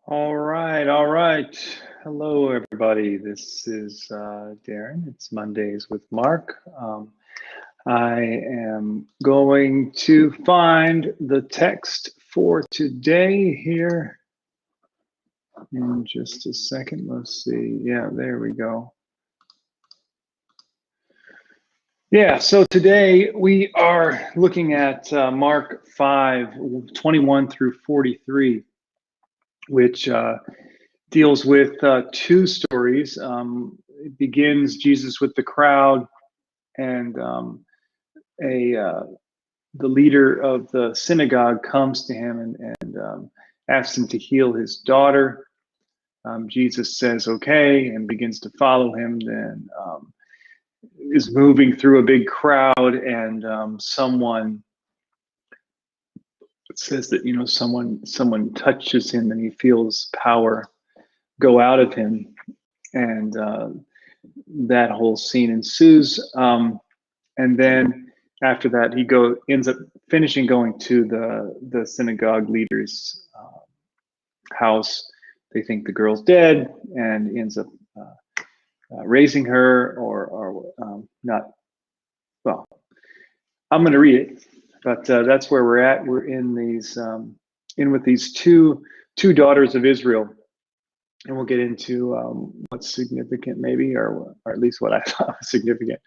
All right, all right. Hello, everybody. This is Darren. It's Mondays with Mark. I am going to find the text for today here in just a second. Let's see. Yeah, there we go. Yeah, so today we are looking at Mark 5:21 through 43, which deals with two stories. It begins Jesus with the crowd, and a the leader of the synagogue comes to him and asks him to heal his daughter. Jesus says okay and begins to follow him. Then is moving through a big crowd, and someone says that someone touches him and he feels power go out of him, and that whole scene ensues. And then after that, ends up finishing going to the synagogue leader's house. They think the girl's dead, and he ends up raising her, or not. Well, I'm going to read it, but that's where we're at. We're in with these two daughters of Israel, and we'll get into what's significant, maybe, or at least what I thought was significant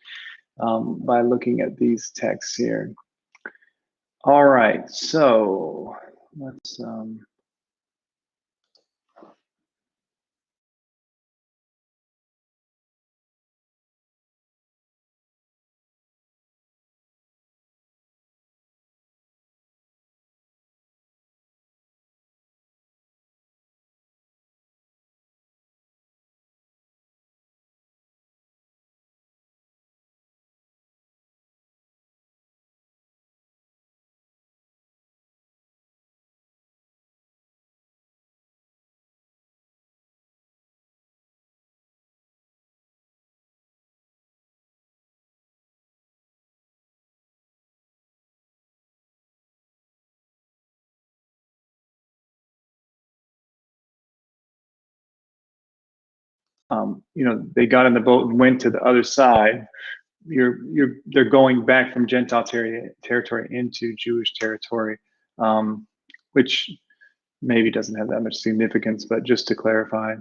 by looking at these texts here. All right, so let's they got in the boat and went to the other side. They're going back from Gentile territory into Jewish territory, which maybe doesn't have that much significance, but just to clarify.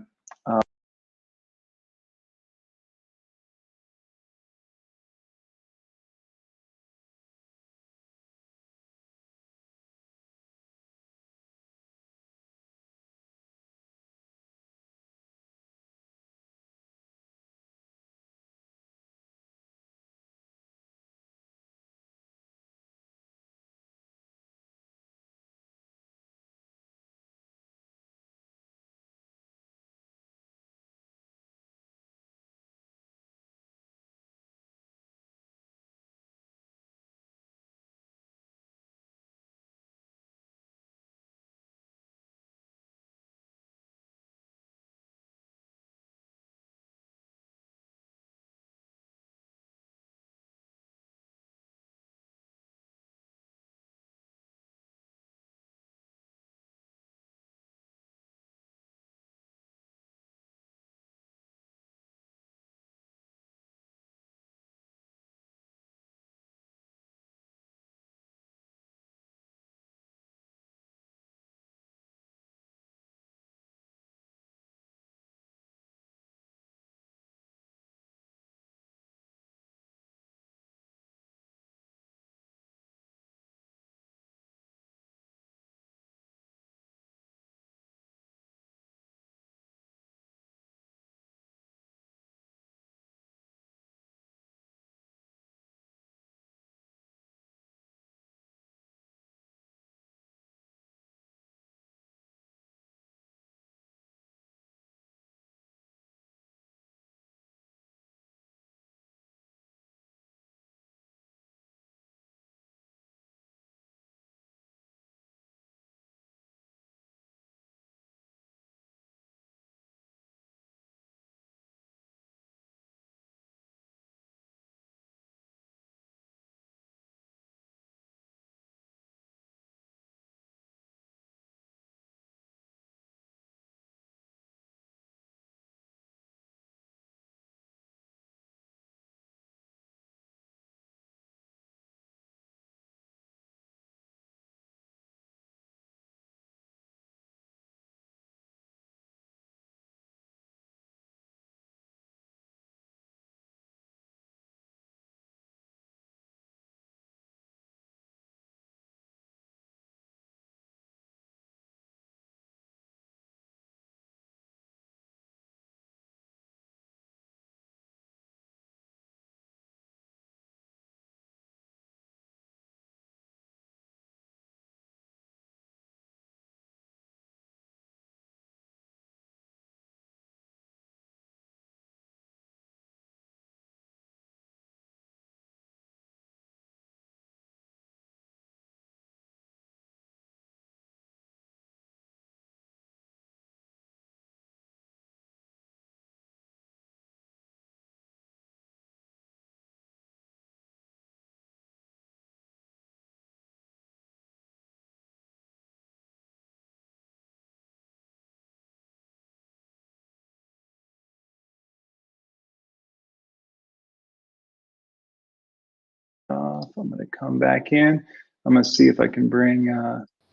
I'm going to come back in. I'm going to see if I can bring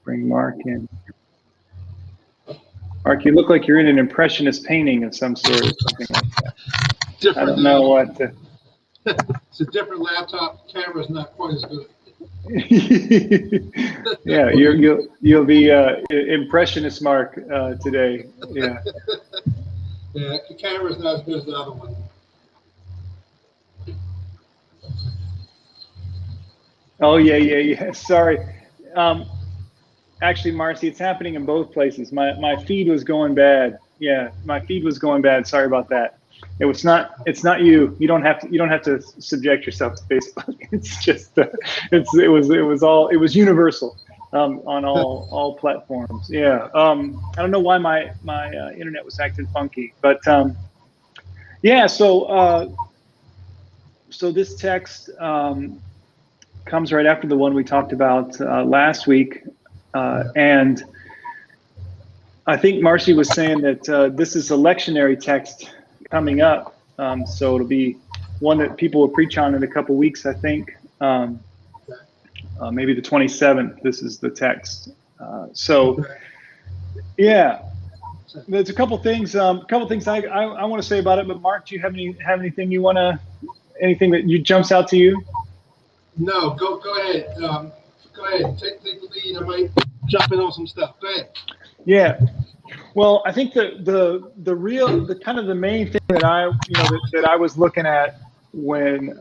Mark in. Mark, you look like you're in an impressionist painting of some sort or something like that. Different, I don't know what. It's a different laptop. Camera's not quite as good. Yeah, you'll be impressionist Mark today. Yeah. Yeah, the camera's not as good as the other one. Oh yeah. Sorry. Actually, Marcy, it's happening in both places. My feed was going bad. Yeah, my feed was going bad. Sorry about that. It's not you. You don't have to subject yourself to Facebook. It's just it was universal on all platforms. Yeah. I don't know why my internet was acting funky, but yeah. So this text comes right after the one we talked about last week. And I think Marcy was saying that this is a lectionary text coming up. So it'll be one that people will preach on in a couple weeks, I think. Maybe the 27th, this is the text. So yeah, there's a couple things I want to say about it, but Mark, do you have anything anything that jumps out to you? No, go ahead. Go ahead, take the lead. I might jump in on some stuff. Go ahead. Yeah, well, I think the kind of the main thing that I was looking at when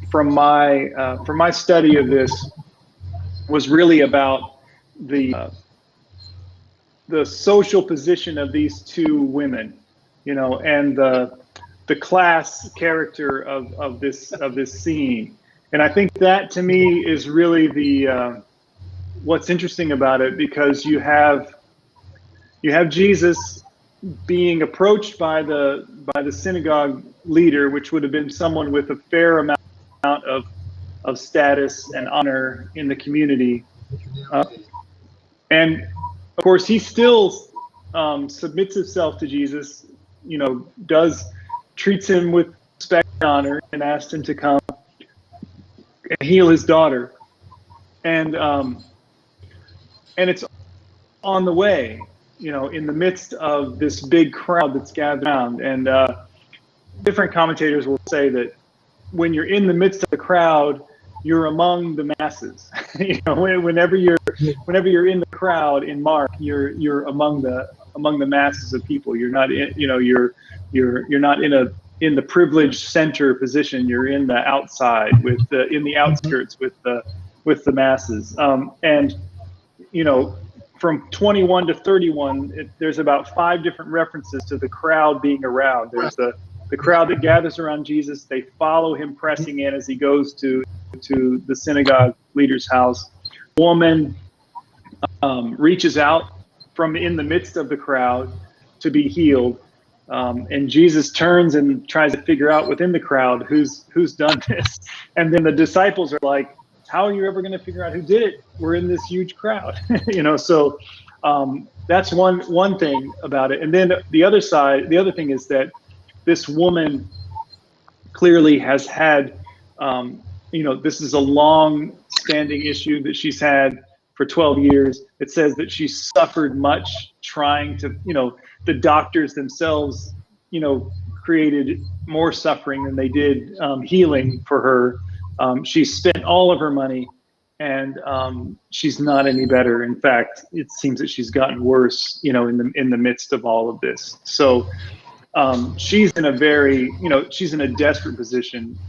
from my study of this was really about the social position of these two women, and the class character of this scene. And I think that to me is really the what's interesting about it, because you have Jesus being approached by the synagogue leader, which would have been someone with a fair amount of status and honor in the community, and of course he still submits himself to Jesus, treats him with respect and honor, and asks him to come and heal his daughter, and it's on the way, in the midst of this big crowd that's gathered around. And different commentators will say that when you're in the midst of the crowd, you're among the masses. Whenever you're in the crowd in Mark, you're among the masses of people. You're not you're not in the privileged center position. You're in the outside in the outskirts with the masses. And from 21 to 31, there's about 5 different references to the crowd being around. There's the crowd that gathers around Jesus. They follow him pressing in as he goes to the synagogue leader's house. Woman reaches out from in the midst of the crowd to be healed. And Jesus turns and tries to figure out within the crowd who's done this. And then the disciples are like, how are you ever going to figure out who did it? We're in this huge crowd, So that's one thing about it. And then the other thing is that this woman clearly has had, this is a long-standing issue that she's had for 12 years. It says that she suffered much trying to, the doctors themselves, created more suffering than they did healing for her. She spent all of her money, and she's not any better. In fact, it seems that she's gotten worse, in the midst of all of this. So she's in a desperate position,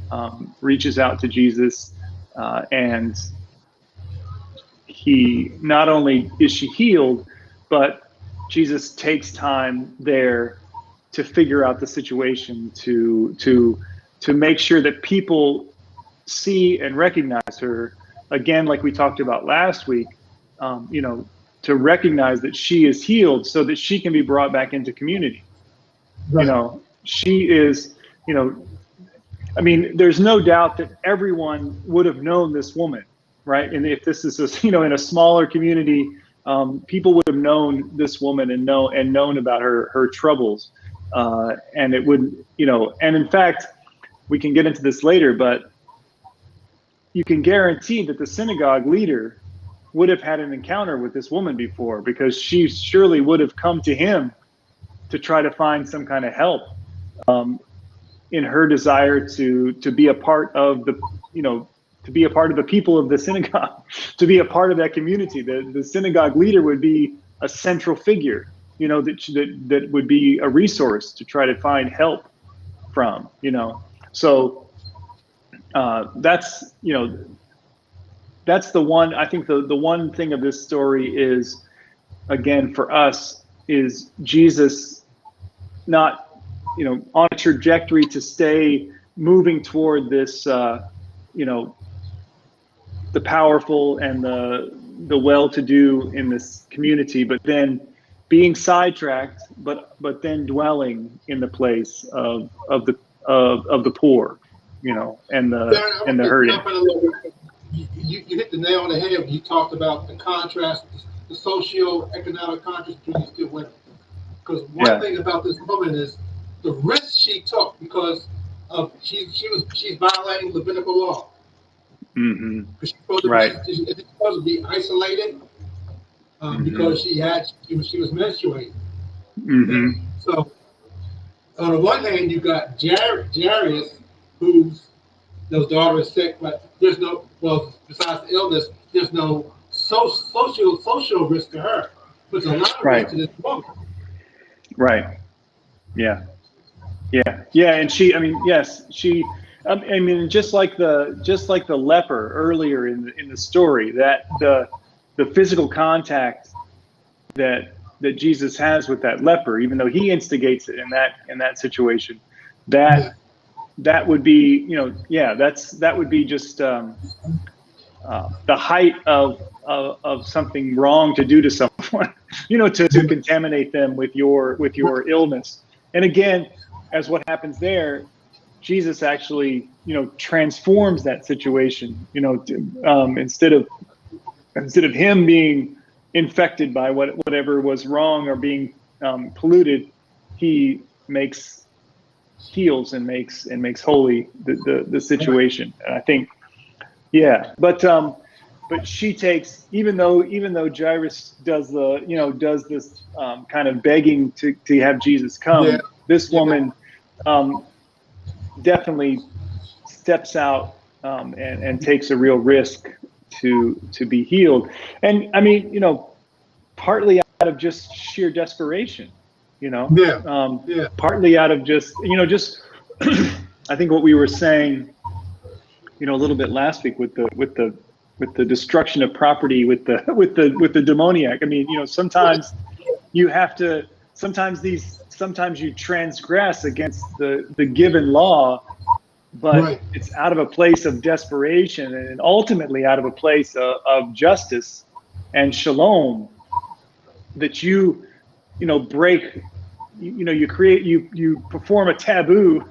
reaches out to Jesus, and he, not only is she healed, but Jesus takes time there to figure out the situation, to make sure that people see and recognize her again, like we talked about last week, to recognize that she is healed so that she can be brought back into community. Right. She is, there's no doubt that everyone would have known this woman, right? And if this is, in a smaller community, people would have known this woman and known about her troubles. And it would, and in fact, we can get into this later, but you can guarantee that the synagogue leader would have had an encounter with this woman before, because she surely would have come to him to try to find some kind of help in her desire to be a part of the, to be a part of the people of the synagogue, to be a part of that community. The synagogue leader would be a central figure, that would be a resource to try to find help from, So that's, that's the one, I think the one thing of this story is, again, for us, is Jesus not, on a trajectory to stay moving toward this, the powerful and the well-to-do in this community, but then being sidetracked, but then dwelling in the place of the poor, and the hurting. You hit the nail on the head when you talked about the contrast, the socio-economic contrast between these two women. Because one thing about this woman is the risk she took, because of she's violating Levitical law. Mm-hmm. She's supposed to be isolated because she was menstruating. Mm-hmm. So on the one hand, you got Jairus, whose daughter is sick, but there's no, besides the illness, there's no social risk to her. But there's a lot of risk to this woman. Right. Yeah. And she, just like the leper earlier in the story, that the physical contact that Jesus has with that leper, even though he instigates it in that situation, that would be, that would be just the height of something wrong to do to someone, to contaminate them with your illness. And again, as what happens there, Jesus actually, transforms that situation, instead of him being infected by whatever was wrong or being polluted, he heals and makes holy the situation. And I think, but she takes, even though Jairus does this kind of begging to have Jesus come, this woman definitely steps out and takes a real risk to be healed. And partly out of just sheer desperation, partly out of just I think what we were saying, a little bit last week with the destruction of property, with the demoniac. Sometimes you have to, sometimes you transgress against the given law, but it's out of a place of desperation and ultimately out of a place of justice and shalom that you break, you perform a taboo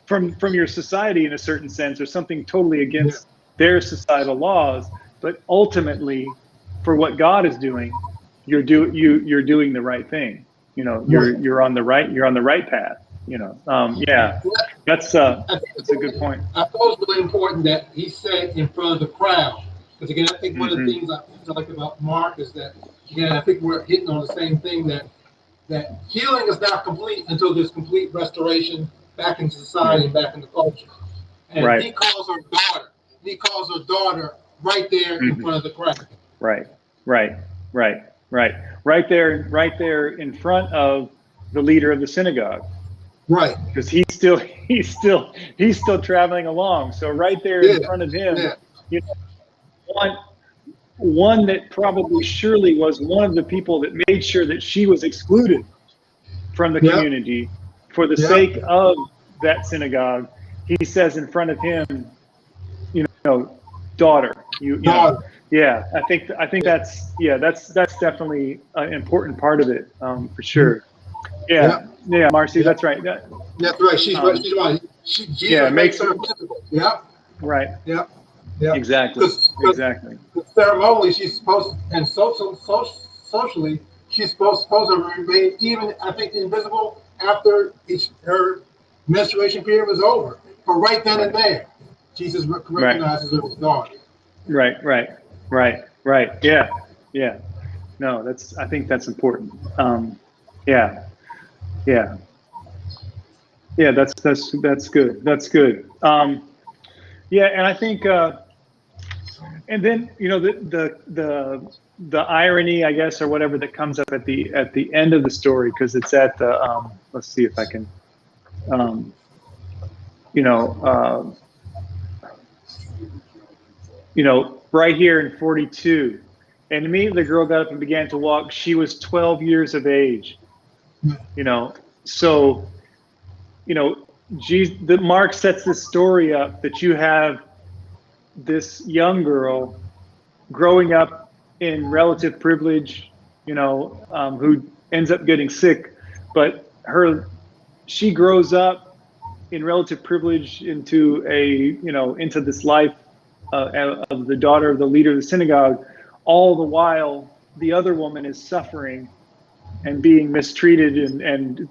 from your society in a certain sense, or something totally against their societal laws, but ultimately for what God is doing, you're doing the right thing. You're on the right path. That's a good point. I thought it was really important that he said in front of the crowd, because again, I think one of the things I like about Mark is that, again, I think we're hitting on the same thing, that healing is not complete until there's complete restoration back into society and back into culture. And he calls her daughter. He calls her daughter right there in front of the crowd. Right there in front of the leader of the synagogue. Right. Because he's still traveling along. So right there in front of him, one that probably surely was one of the people that made sure that she was excluded from the community for the sake of that synagogue. He says in front of him, daughter, I think that's definitely an important part of it, for sure. Marcy, that's right. That's right. She's right. Jesus makes her visible. Right. Yeah. Exactly. Ceremonially, she's supposed, and socially, she's supposed to remain, even I think, invisible after her menstruation period was over. But right then and there, Jesus recognizes her as daughter. Right. Yeah. No, I think that's important. Yeah. That's good. Yeah, and I think, and then the irony, I guess, or whatever that comes up at the end of the story, because it's at the let's see if I can, you know, right here in 42, and immediately the girl got up and began to walk. She was 12 years of age. So Mark sets this story up that you have this young girl growing up in relative privilege, who ends up getting sick, but she grows up in relative privilege into into this life of the daughter of the leader of the synagogue. All the while, the other woman is suffering and being mistreated and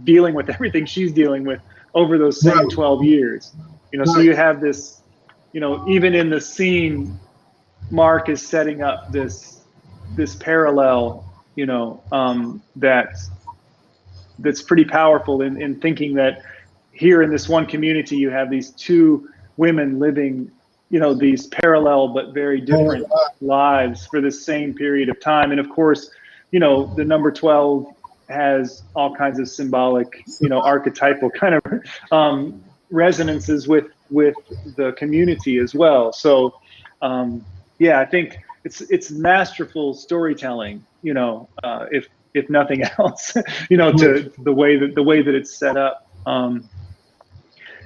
dealing with everything she's dealing with over those same 12 years. So you have this, even in the scene, Mark is setting up this parallel, that's pretty powerful in thinking that here in this one community, you have these two women living, these parallel but very different lives for the same period of time. And of course, the number 12 has all kinds of symbolic, archetypal kind of resonances with the community as well. So I think it's masterful storytelling, if nothing else, to the way that it's set up. And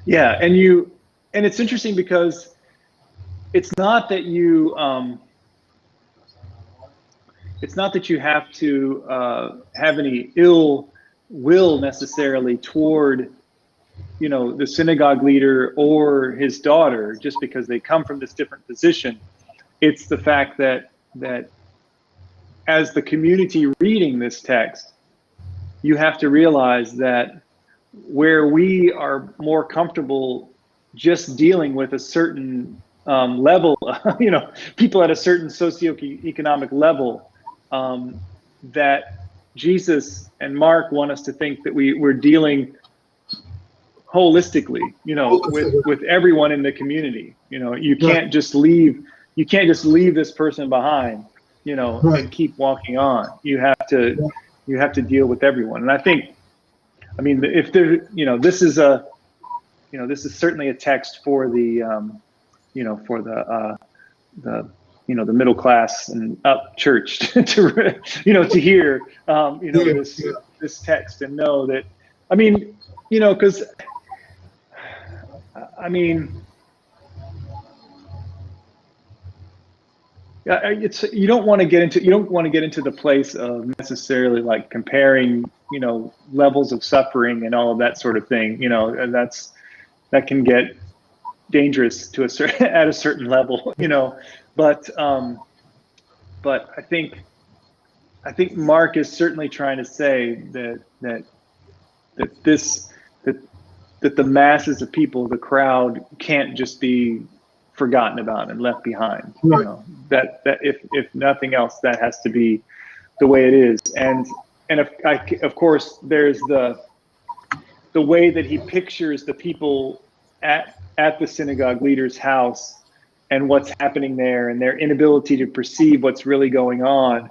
it's interesting because it's not that you have to have any ill will necessarily toward the synagogue leader or his daughter just because they come from this different position. It's the fact that as the community reading this text, you have to realize that where we are more comfortable just dealing with a certain level, people at a certain socioeconomic level, that Jesus and Mark want us to think that we're dealing holistically, with everyone in the community. You can't just leave this person behind, and keep walking on. You have to deal with everyone. And I think, if there, this is certainly a text for the, for the middle class and up church to hear, this text and know that, because you don't want to get into the place of necessarily like comparing, levels of suffering and all of that sort of thing, and that can get dangerous to at a certain level, but I think Mark is certainly trying to say that the masses of people, the crowd, can't just be forgotten about and left behind. That if nothing else, that has to be the way it is. And of course, there's the way that he pictures the people at the synagogue leader's house and what's happening there, and their inability to perceive what's really going on,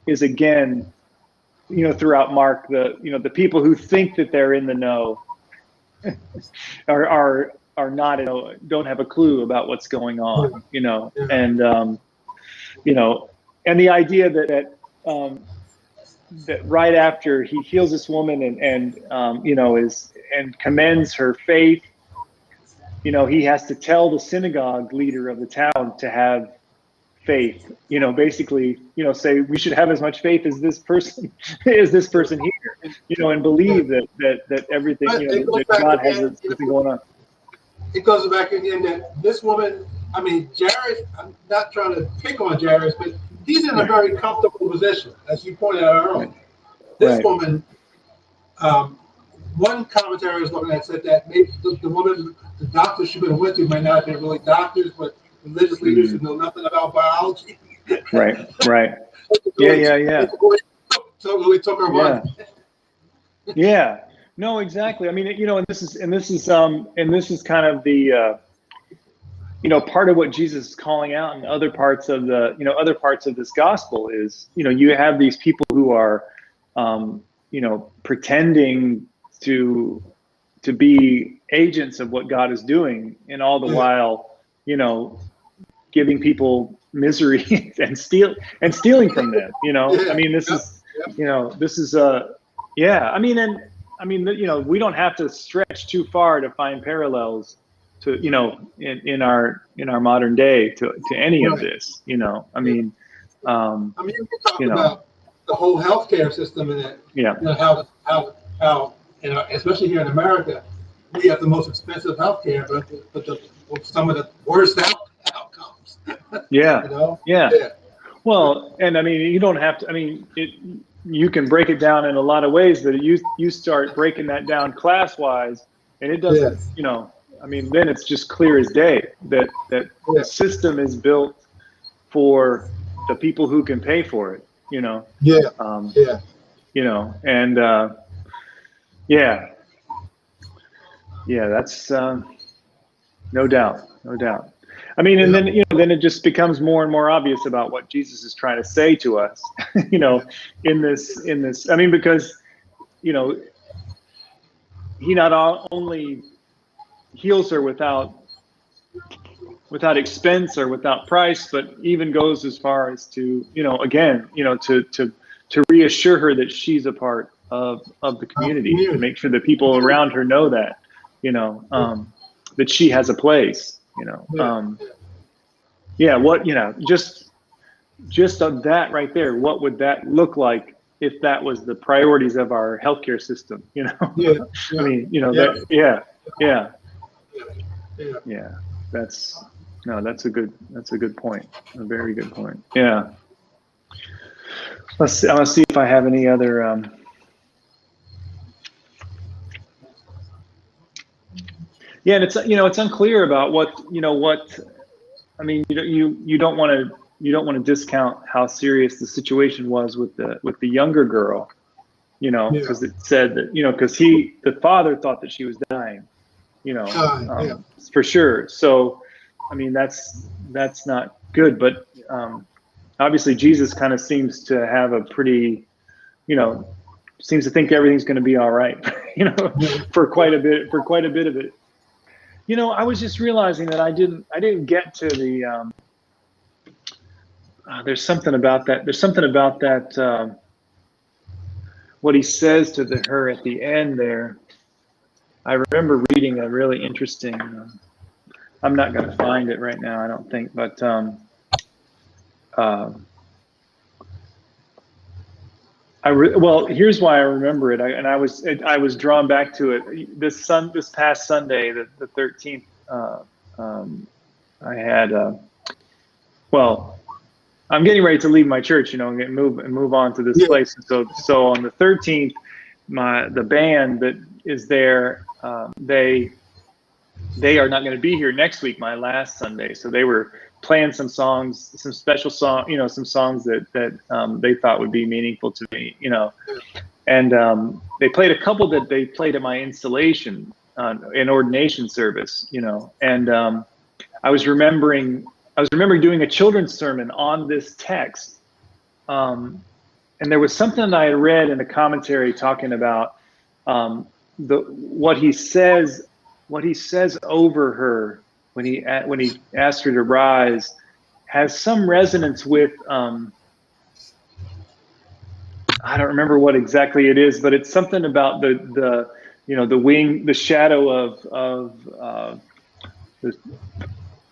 is again, throughout Mark, the people who think that they're in the know are not, don't have a clue about what's going on, and and the idea that right after he heals this woman and commends her faith, he has to tell the synagogue leader of the town to have faith, basically, say we should have as much faith as this person here, and believe that everything, that God has something going on. It goes back again that this woman, Jairus, I'm not trying to pick on Jairus, but he's in a very comfortable position, as you pointed out earlier. This woman, one commentary I was looking at said that maybe the woman the doctors she would have went to might not have been really doctors, but religious leaders who know nothing about biology. Right. Yeah. So really took her money. Yeah. No, exactly. I mean, and this is kind of the, part of what Jesus is calling out in other parts of this gospel is, you have these people who are, pretending to be agents of what God is doing, and all the while, giving people misery and stealing from them. I mean, this is I mean, we don't have to stretch too far to find parallels to, in our modern day to any of this. I mean, you can talk about the whole healthcare system and that, how especially here in America, we have the most expensive healthcare, but some of the worst outcomes. Well, and I mean, you don't have to. I mean, you can break it down in a lot of ways, but you start breaking that down class-wise, and it doesn't. I mean, then it's just clear as day that the system is built for the people who can pay for it. That's no doubt. I mean, and then then it just becomes more and more obvious about what Jesus is trying to say to us, in this. I mean, because he not only heals her without expense or without price, but even goes as far as to to reassure her that she's a part of the community, to make sure that people around her know that that she has a place. Just on that right there, what would that look like if that was the priorities of our healthcare system? I mean, that's a good point. A very good point. Yeah. Let's see if I have any other. And it's unclear about what. I mean, you don't want to discount how serious the situation was with the younger girl, because it said that because the father thought that she was dying, for sure. So, I mean, that's not good. But obviously, Jesus kind of seems to have a pretty, seems to think everything's going to be all right, for quite a bit of it. I was just realizing that I didn't get to the. There's something about that. What he says to her at the end there. I remember reading a really interesting. I'm not going to find it right now, I don't think, but well, here's why I remember it. I was drawn back to it this past Sunday, the 13th. I had I'm getting ready to leave my church, and move on to this place. And so on the 13th, the band that is there, they are not going to be here next week, my last Sunday. So they were playing some songs, some special song, some songs that they thought would be meaningful to me, and they played a couple that they played at my installation, in ordination service, and I was remembering doing a children's sermon on this text, and there was something I had read in the commentary talking about what he says over her when he asked her to rise has some resonance with I don't remember what exactly it is, but it's something about the the shadow of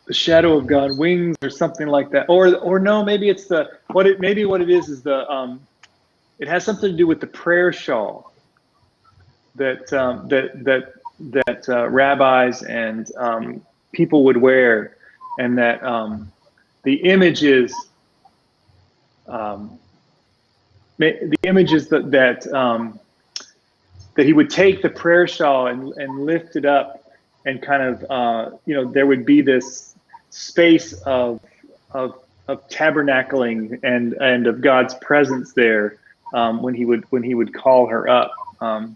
the shadow of God wings or something like that, or no, maybe it's what it is the it has something to do with the prayer shawl that rabbis and people would wear, and that the image is that he would take the prayer shawl and lift it up and kind of there would be this space of tabernacling and of God's presence there when he would call her up. I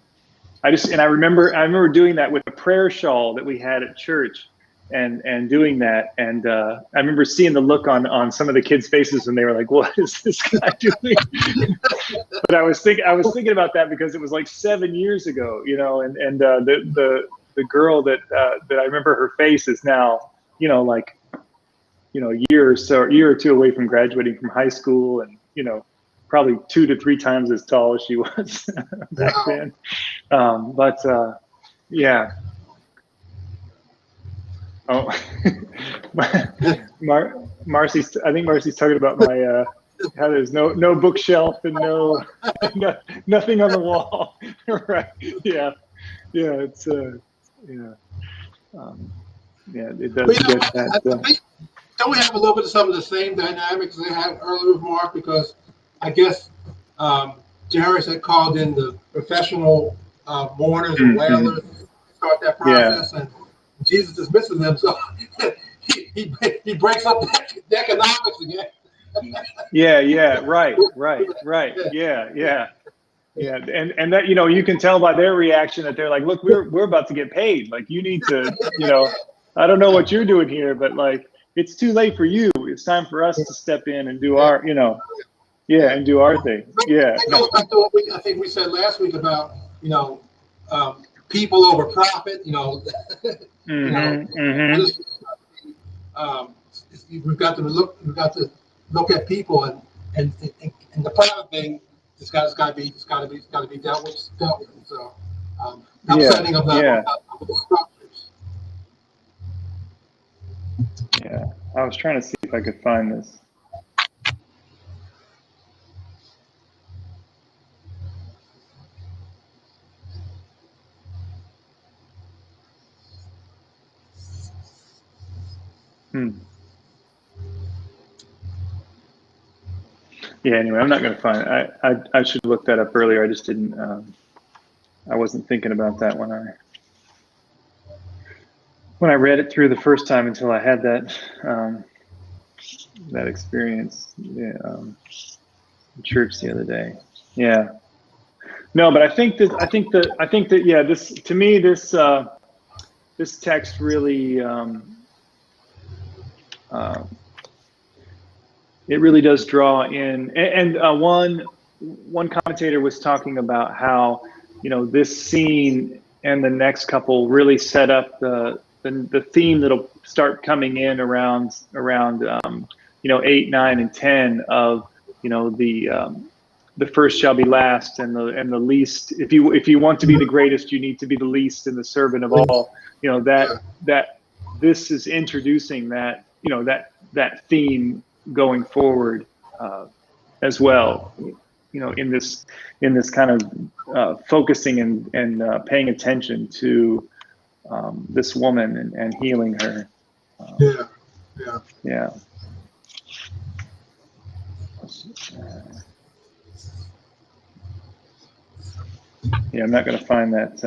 remember doing that with a prayer shawl that we had at church, and doing that, and I remember seeing the look on some of the kids' faces, and they were like, "What is this guy doing?" But I was thinking about that because it was like 7 years ago, and the girl that I remember, her face is now, like, a year or two away from graduating from high school, and probably 2 to 3 times as tall as she was back then. Yeah. Oh, Marcy's. I think Marcy's talking about my how there's no bookshelf and nothing on the wall. Right? Yeah. It's yeah. It does get that. Don't we have a little bit of some of the same dynamics they had earlier with Mark? Because I guess Jairus had called in the professional mourners and wailers to start that process, and Jesus dismisses them. So he breaks up the economics again. Yeah. Right. Yeah. And that, you can tell by their reaction that they're like, look, we're about to get paid. Like, you need to, I don't know what you're doing here, but like, it's too late for you. It's time for us to step in and do our, and do our thing. Yeah. That goes back to what I think we said last week about, people over profit. We've got to look at people, and the profit thing. It's got to be dealt with. So, upsetting of the structures. Yeah, I was trying to see if I could find this. Yeah. Anyway, I'm not going to find it. I should look that up earlier. I just didn't. I wasn't thinking about that when I read it through the first time until I had that experience in church the other day. Yeah. No, but I think that yeah, this, to me, this text really it really does draw in, and one commentator was talking about how this scene and the next couple really set up the theme that'll start coming in around 8, 9, and 10 of the first shall be last, and the least. If you want to be the greatest, you need to be the least and the servant of all. That this is introducing that that theme going forward as well. In this kind of focusing and paying attention to this woman and healing her. Yeah. Yeah, I'm not going to find that.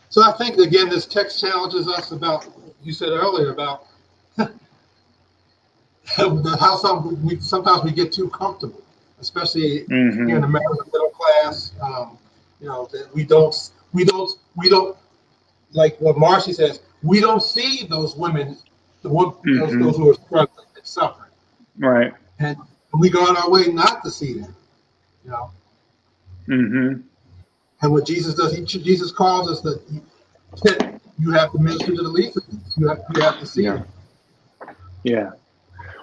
So I think, again, this text challenges us about, you said earlier, about how sometimes we get too comfortable, especially here in America, middle class. That we don't, like what Marcy says, we don't see those women, those who are struggling and suffering. Right. And we go on our way not to see them. And what Jesus does, Jesus calls us that you have to minister to the least of these. You have to see them. Yeah.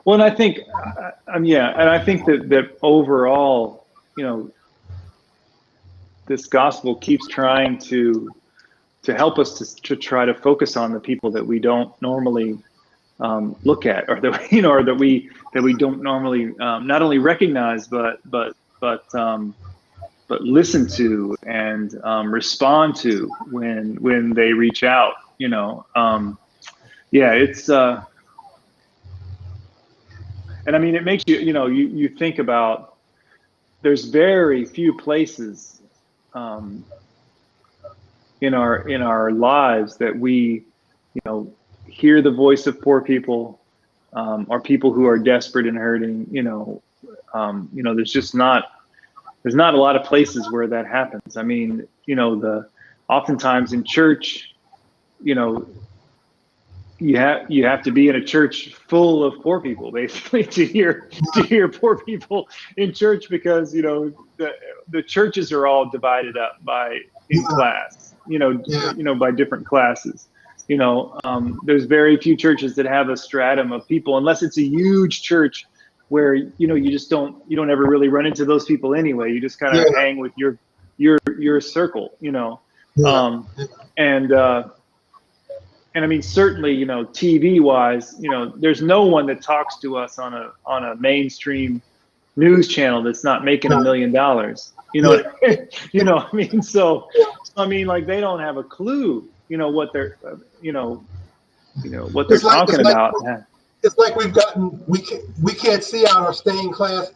Well, and I think, and I think that overall, this gospel keeps trying to help us to try to focus on the people that we don't normally look at, or that or that we don't normally not only recognize but listen to and respond to when they reach out. It's and I mean, it makes you you think about, there's very few places in our lives that we, hear the voice of poor people, or people who are desperate and hurting. There's not a lot of places where that happens. I mean, oftentimes in church, you have to be in a church full of poor people basically to hear poor people in church, because the churches are all divided up in class, by different classes. There's very few churches that have a stratum of people, unless it's a huge church where you don't ever really run into those people anyway. You just kind of hang with your circle, and I mean, certainly, TV wise, there's no one that talks to us on a mainstream news channel that's not making $1 million. I mean, so I mean, like, they don't have a clue, what they're, what they're talking about. It's like we can't see out our stained glass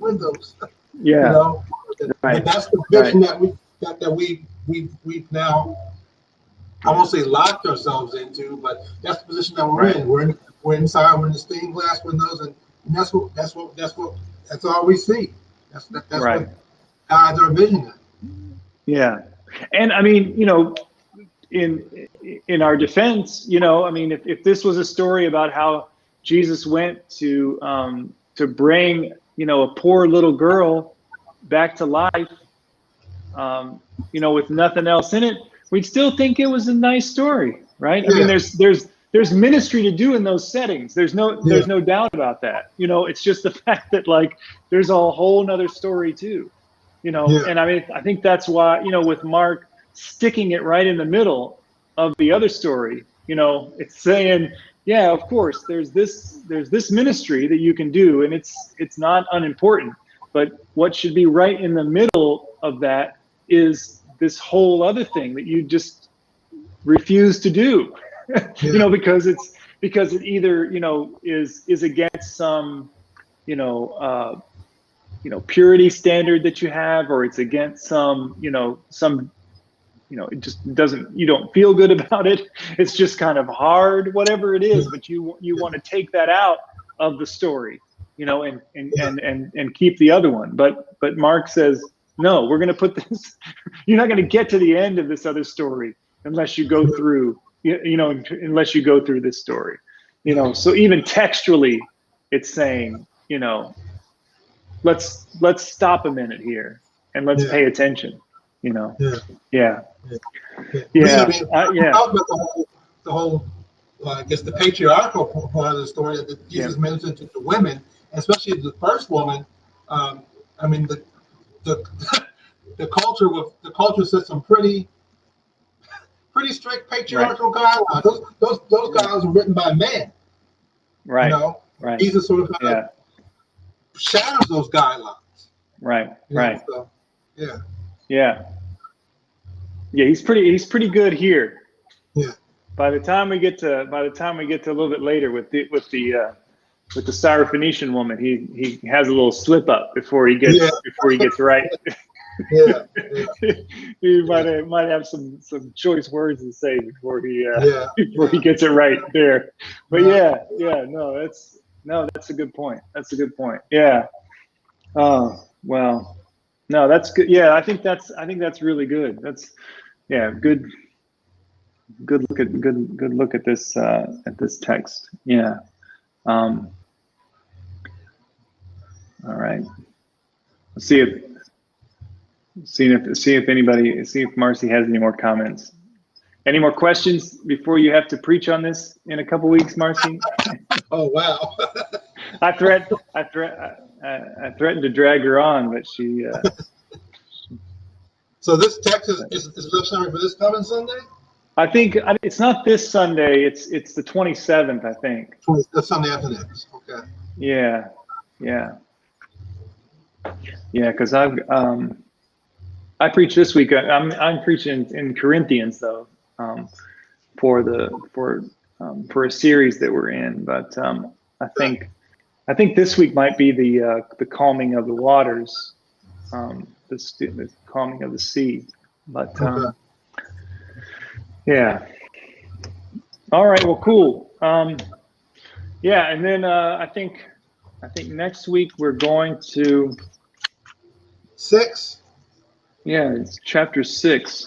windows. Yeah. Right. And that's the vision that we've now, I won't say locked ourselves into, but that's the position that we're in. We're inside. We're in the stained glass windows, and that's all we see. That's what guides our vision. Yeah, and I mean, in our defense, I mean, if this was a story about how Jesus went to bring a poor little girl back to life, with nothing else in it, we'd still think it was a nice story, right? Yeah. I mean, there's ministry to do in those settings. There's no doubt about that. It's just the fact that, like, there's a whole nother story too, and I mean, I think that's why, with Mark sticking it right in the middle of the other story, it's saying, yeah, of course, there's this ministry that you can do, and it's not unimportant, but what should be right in the middle of that is this whole other thing that you just refuse to do, because it either, is against some, purity standard that you have, or it's against some, it just doesn't, you don't feel good about it. It's just kind of hard, whatever it is, but you want to take that out of the story, and keep the other one. But Mark says, no, we're going to put this, you're not going to get to the end of this other story unless you go through, unless you go through this story, so even textually it's saying, let's stop a minute here and let's pay attention, Yeah. I mean, about the whole I guess the patriarchal part of the story that Jesus mentioned to the women, especially the first woman. I mean, the culture set some pretty strict patriarchal guidelines. Those guidelines were written by men. Right. Jesus sort of shadows those guidelines. Right. So, yeah. He's pretty good here. Yeah. By the time we get to a little bit later with the Syrophoenician woman, he has a little slip up before he gets right. Yeah. He might have some choice words to say before he gets it right there. But that's a good point. Yeah. Oh, well. No, that's good. Yeah, I think that's really good. That's good look at this text. Yeah. All right. Let's see if Marcy has any more comments. Any more questions before you have to preach on this in a couple weeks, Marcy? Oh wow. I threatened to drag her on, but she. So this text is lip summary for this coming Sunday? I think it's not this Sunday. It's the 27th, I think. The Sunday after next. Okay. Yeah. Because I preach this week. I'm preaching in Corinthians though, for a series that we're in. But I think this week might be the calming of the waters, the calming of the sea. But Okay. yeah. All right. Well, cool. Yeah, and then I think next week we're going to 6. it's chapter 6.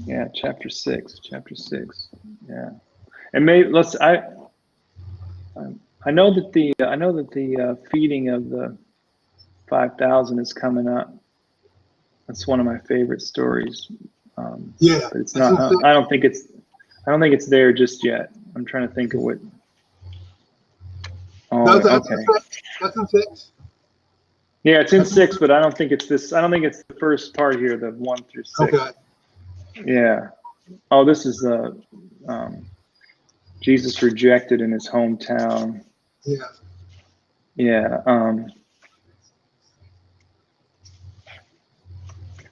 Yeah, chapter 6. Yeah, and maybe I know that the feeding of the 5,000 is coming up. That's one of my favorite stories. Yeah. But it's not. I don't think it's there just yet. I'm trying to think of what. Oh, okay. That's in 6. Yeah, it's in 6, but I don't think it's this. I don't think it's the first part here, the 1 through 6. Okay. Yeah. Oh, this is Jesus rejected in his hometown. Yeah. Yeah.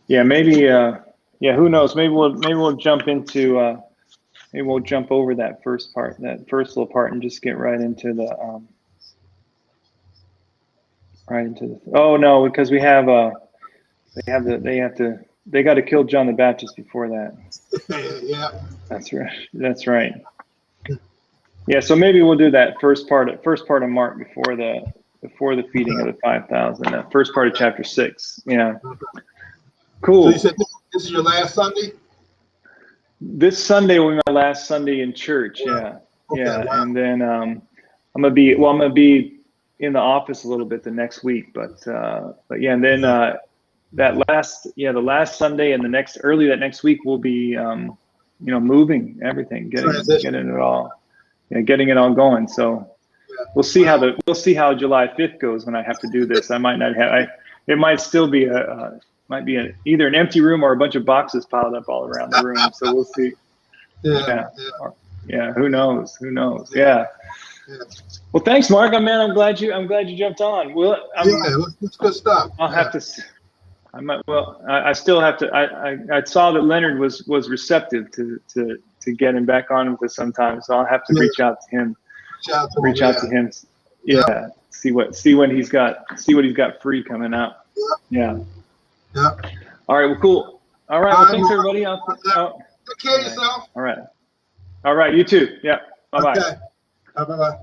Yeah. Maybe. Yeah. Who knows? Maybe we'll jump into. Maybe we'll jump over that first part, that first little part, and just get right into the. Oh no, because we have they got to kill John the Baptist before that. Yeah. That's right. That's right. Yeah, so maybe we'll do that first part of Mark before the feeding of the 5,000. That first part of chapter 6. Yeah. Cool. So you said this is your last Sunday? This Sunday will be my last Sunday in church. Yeah. Okay, Yeah. wow. And then I'm gonna be in the office a little bit the next week, but yeah, and then the last Sunday and that next week we'll be moving everything, getting it all. Yeah, getting it all going. So we'll see how July 5th goes when I have to do this. I might not have. It might still be either an empty room or a bunch of boxes piled up all around the room. So we'll see. Yeah. Who knows? Yeah. Well, thanks, Mark. Man, I'm glad you jumped on. It's good stuff. I'll have to. I might. Well, I still have to. I saw that Leonard was receptive to get him back on with us sometime, so I'll have to reach out to him. Reach out to him. Yeah. See what he's got free coming out. Yeah. Yeah. All right. Well, cool. All right. Well, thanks everybody. Take care of yourself. All right. You too. Yeah. Bye bye. Okay. Bye bye.